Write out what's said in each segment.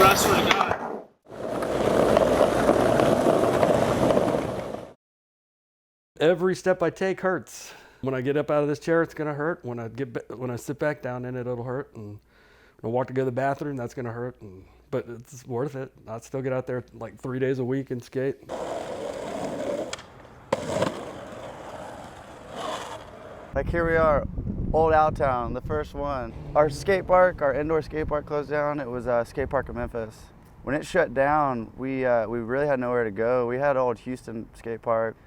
I swear to God. Every step I take hurts. When I get up out of this chair, it's gonna hurt. When I sit back down in it, it'll hurt. And when I walk to go to the bathroom, that's gonna hurt. But it's worth it. I still get out there like 3 days a week and skate. Like here we are, Old Town, the first one. Our skate park, our indoor skate park closed down. It was a skate park in Memphis. When it shut down, we really had nowhere to go. We had Old Houston skate park.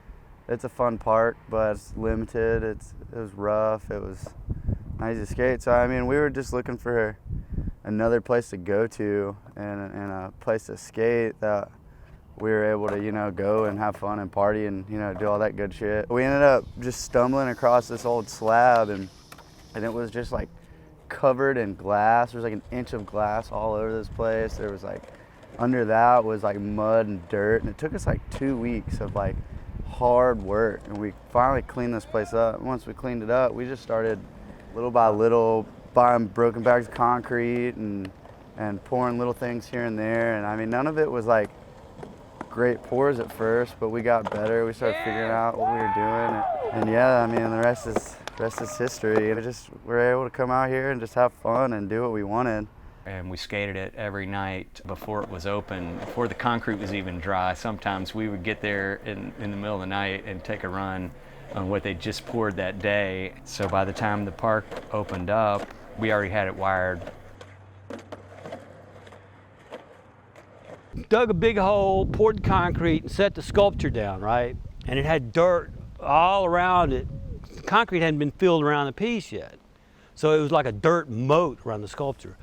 It's a fun park, but it's limited. It was rough. It was not easy to skate. So I mean, we were just looking for another place to go to and a place to skate that we were able to, go and have fun and party and, do all that good shit. We ended up just stumbling across this old slab and it was just like covered in glass. There was like an inch of glass all over this place. There was like, under that was like mud and dirt. And it took us like 2 weeks of like hard work. And we finally cleaned this place up. And once we cleaned it up, we just started little by little buying broken bags of concrete and pouring little things here and there. And I mean, none of it was like great pours at first, but we got better. We started figuring out what we were doing. And yeah, I mean, the rest is history. And we're able to come out here and just have fun and do what we wanted. And we skated it every night before it was open, before the concrete was even dry. Sometimes we would get there in the middle of the night and take a run on what they just poured that day. So by the time the park opened up, we already had it wired. Dug a big hole, poured concrete, and set the sculpture down, right? And it had dirt all around it. The concrete hadn't been filled around the piece yet. So it was like a dirt moat around the sculpture.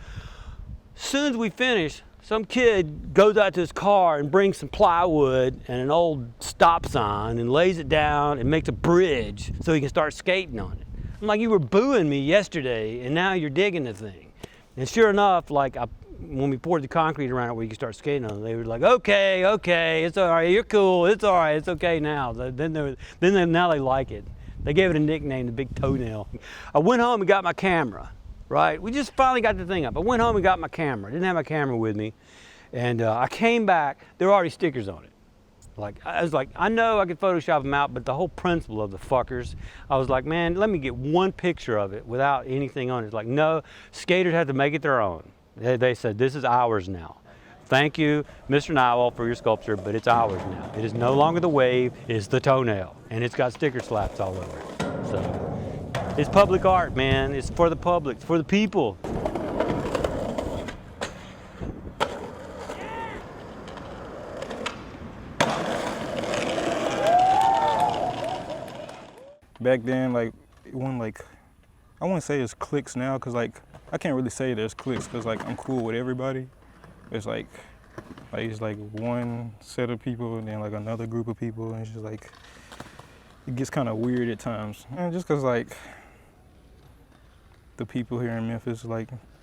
As soon as we finished, some kid goes out to his car and brings some plywood and an old stop sign and lays it down and makes a bridge so he can start skating on it. I'm like, you were booing me yesterday and now you're digging the thing. And sure enough, when we poured the concrete around it where you could start skating on it, they were like, okay, it's all right, you're cool, it's all right, it's okay now. Now they like it. They gave it a nickname, the Big Toenail. I went home and got my camera. Right? We just finally got the thing up. I went home and got my camera. Didn't have my camera with me. And I came back, there were already stickers on it. I was like, I know I could Photoshop them out, but the whole principle of the fuckers, I was like, man, let me get one picture of it without anything on it. It's like, no, skaters have to make it their own. They said, this is ours now. Thank you, Mr. Nowell, for your sculpture, but it's ours now. It is no longer the wave, it's the toenail. And it's got sticker slaps all over it. So. It's public art, man. It's for the public, it's for the people. Back then, it wasn't I wouldn't say it's cliques now, because I can't really say there's cliques, because I'm cool with everybody. It's it's one set of people and then another group of people, and it's just it gets kind of weird at times. And just because the people here in Memphis,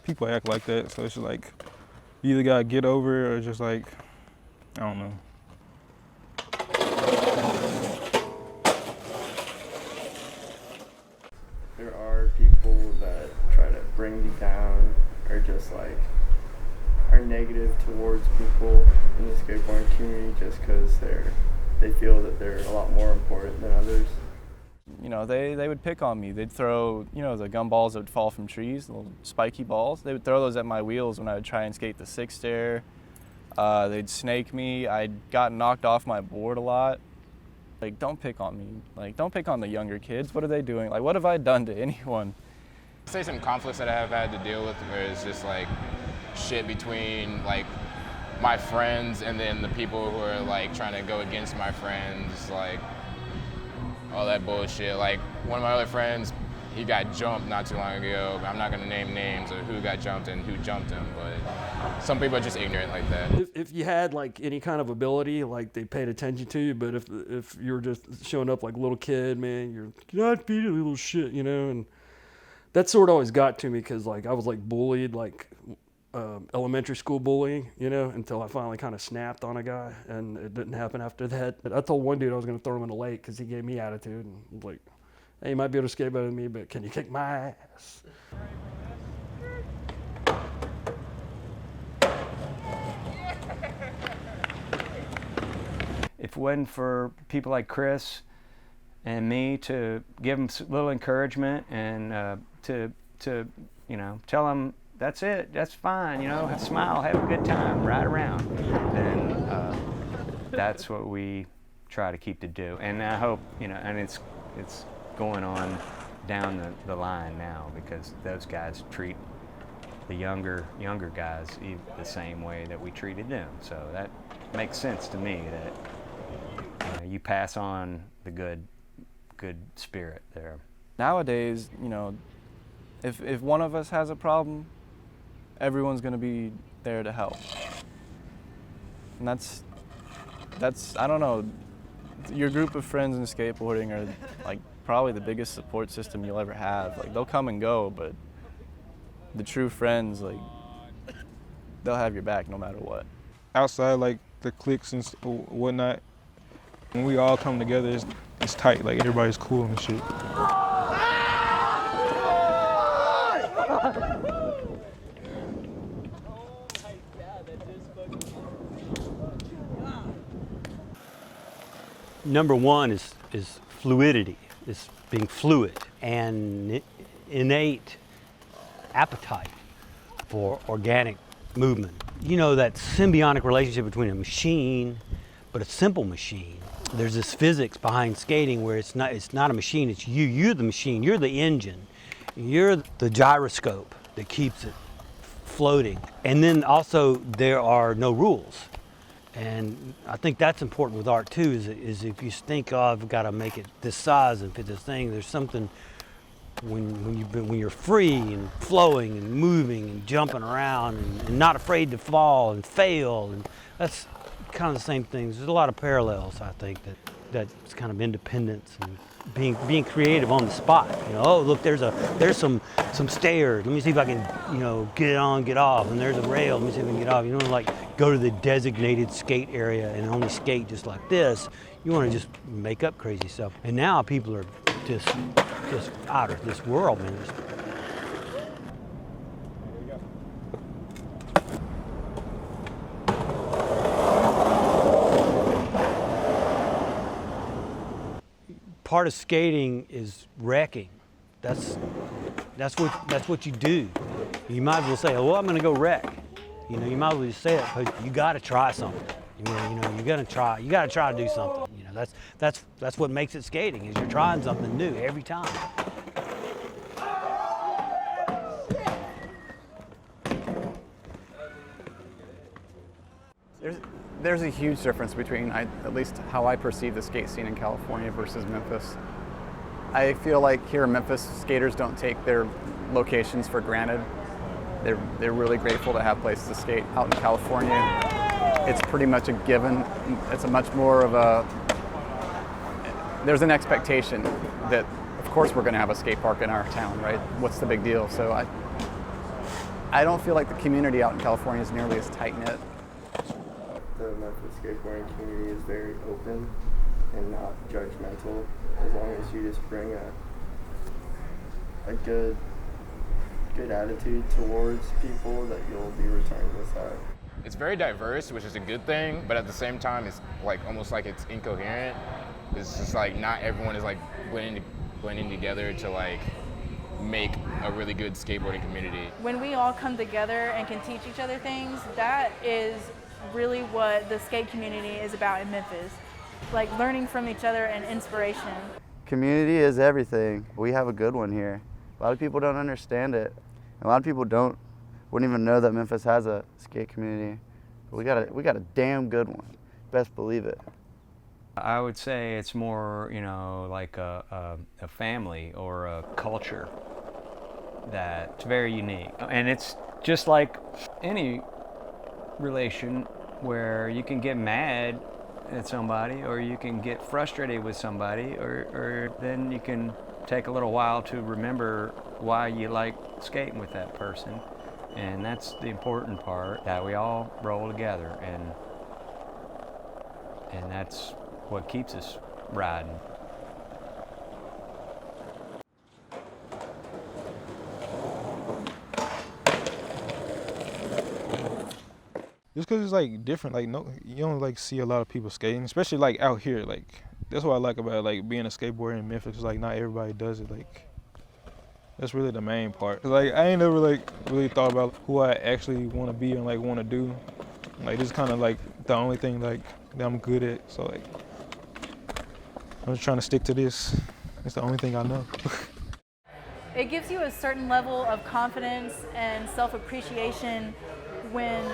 people act like that, so it's just you either gotta get over it or just I don't know. There are people that try to bring you down or just are negative towards people in the skateboarding community just because they feel that they're a lot more important than others. They would pick on me. They'd throw, the gumballs that would fall from trees, the little spiky balls. They would throw those at my wheels when I would try and skate the six stair. They'd snake me. I'd gotten knocked off my board a lot. Don't pick on me. Don't pick on the younger kids. What are they doing? What have I done to anyone? Say some conflicts that I have had to deal with where it's just shit between my friends and then the people who are trying to go against my friends, all that bullshit. One of my other friends, he got jumped not too long ago. I'm not gonna name names of who got jumped and who jumped him, but some people are just ignorant like that. If you had any kind of ability, they paid attention to you, but if you were just showing up like a little kid, man, you're not beat a little shit, and that sort of always got to me because I was bullied, elementary school bullying, until I finally kind of snapped on a guy, and it didn't happen after that. I told one dude I was going to throw him in the lake because he gave me attitude, and I was like, hey, you might be able to skate better than me, but can you kick my ass? if it wasn't for people like Chris and me to give them a little encouragement and to you know, tell them that's it, that's fine, you know, smile, have a good time, ride around, then that's what we try to keep to do. And I hope, you know, and it's going on down the line now, because those guys treat the younger guys the same way that we treated them. So that makes sense to me, that you pass on the good spirit there. Nowadays, you know, if one of us has a problem, everyone's going to be there to help. And that's I don't know, your group of friends in skateboarding are like probably the biggest support system you'll ever have. Like, they'll come and go, but the true friends, like, they'll have your back no matter what. Outside, like the cliques and whatnot, when we all come together, it's tight. Like, everybody's cool and shit. Number one is fluidity, is being fluid, and innate appetite for organic movement. You know, that symbiotic relationship between a machine, but a simple machine. There's this physics behind skating where it's not a machine, it's you. You're the machine, you're the engine, you're the gyroscope that keeps it floating. And then also there are no rules. And I think that's important with art too, is if you think, oh, I've got to make it this size and fit this thing, there's something when you're free and flowing and moving and jumping around and not afraid to fall and fail, and that's kind of the same things. There's a lot of parallels, I think, that's kind of independence and being creative on the spot. You know, oh, look, there's some stairs. Let me see if I can, you know, get on, get off. And there's a rail. Let me see if I can get off. You don't like go to the designated skate area and only skate just like this. You want to just make up crazy stuff. And now people are just out of this world, man. Part of skating is wrecking. That's what you do. You might as well say, "Oh, well, I'm going to go wreck." You know, you might as well just say it, because you got to try something. You know, you got to try to do something. You know, that's what makes it skating, is you're trying something new every time. There's a huge difference between, at least how I perceive the skate scene in California versus Memphis. I feel like here in Memphis, skaters don't take their locations for granted. They're really grateful to have places to skate. Out in California, it's pretty much a given. It's a much more of there's an expectation that, of course, we're going to have a skate park in our town, right? What's the big deal? So I don't feel like the community out in California is nearly as tight-knit. The Memphis skateboarding community is very open and not judgmental, as long as you just bring a good attitude towards people, that you'll be returned with that. It's very diverse, which is a good thing, but at the same time, it's like almost like it's incoherent. It's just like not everyone is like blending together to like make a really good skateboarding community. When we all come together and can teach each other things, that is really what the skate community is about in Memphis. Like learning from each other and inspiration. Community is everything. We have a good one here. A lot of people don't understand it. A lot of people wouldn't even know that Memphis has a skate community. But we got a damn good one. Best believe it. I would say it's more, you know, like a family or a culture that's very unique. And it's just like any relation where you can get mad at somebody, or you can get frustrated with somebody, or then you can take a little while to remember why you like skating with that person. And that's the important part, that we all roll together, and that's what keeps us riding. Just because it's like different, like no, you don't like see a lot of people skating, especially like out here. Like that's what I like about like being a skateboarder in Memphis. Like not everybody does it. Like that's really the main part. Like I ain't never like really thought about who I actually want to be and like want to do. Like this is kind of like the only thing like that I'm good at. So like I'm just trying to stick to this. It's the only thing I know. It gives you a certain level of confidence and self-appreciation when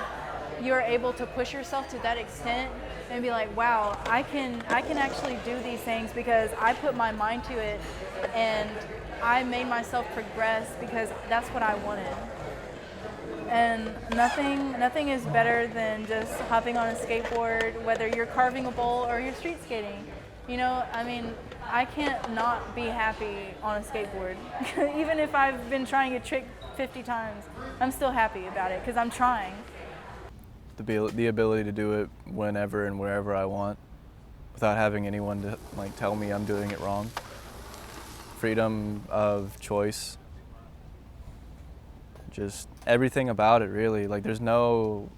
you're able to push yourself to that extent and be like, wow, I can actually do these things because I put my mind to it and I made myself progress because that's what I wanted. And nothing is better than just hopping on a skateboard, whether you're carving a bowl or you're street skating. You know, I mean, I can't not be happy on a skateboard. Even if I've been trying a trick 50 times, I'm still happy about it because I'm trying. The ability to do it whenever and wherever I want without having anyone to like tell me I'm doing it wrong. Freedom of choice. Just everything about it really. Like there's no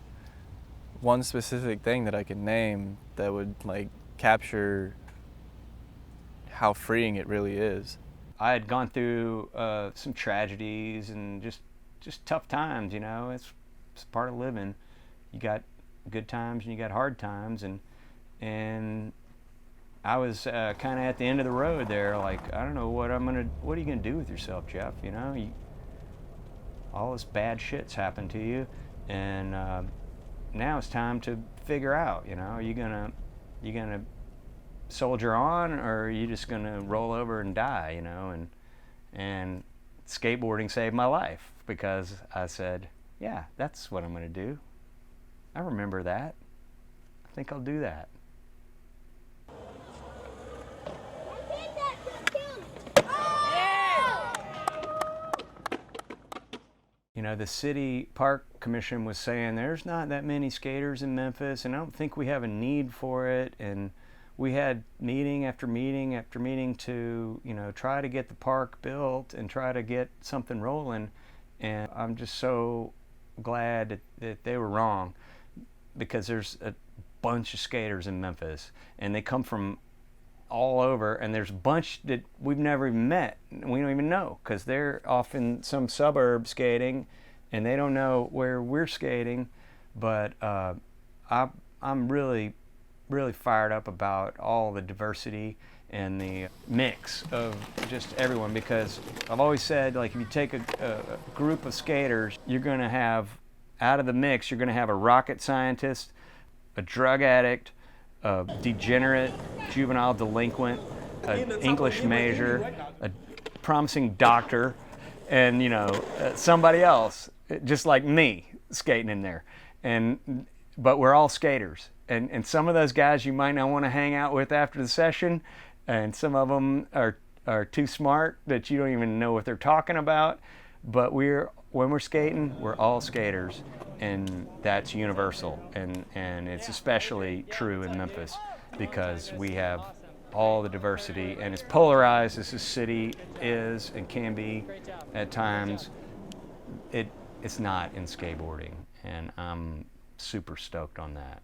one specific thing that I can name that would like capture how freeing it really is. I had gone through some tragedies and just tough times, you know. It's part of living. You got good times and you got hard times, and I was kind of at the end of the road there. Like I don't know what are you gonna do with yourself, Jeff? You know, all this bad shit's happened to you, and now it's time to figure out. You know, are you gonna soldier on, or are you just gonna roll over and die? You know, and skateboarding saved my life because I said, yeah, that's what I'm gonna do. I remember that. I think I'll do that. You know, the city park commission was saying there's not that many skaters in Memphis, and I don't think we have a need for it. And we had meeting after meeting after meeting to, you know, try to get the park built and try to get something rolling. And I'm just so glad that they were wrong, because there's a bunch of skaters in Memphis, and they come from all over, and there's a bunch that we've never even met. We don't even know because they're off in some suburb skating, and they don't know where we're skating. But I'm really fired up about all the diversity and the mix of just everyone, because I've always said, like, if you take a group of skaters, you're going to have, out of the mix, you're going to have a rocket scientist, a drug addict, a degenerate juvenile delinquent, an English major, a promising doctor, and, you know, somebody else, just like me, skating in there. But we're all skaters. And some of those guys you might not want to hang out with after the session, and some of them are too smart that you don't even know what they're talking about. But when we're skating, we're all skaters, and that's universal. And it's especially true in Memphis because we have all the diversity. And as polarized as this city is and can be at times, it's not in skateboarding. And I'm super stoked on that.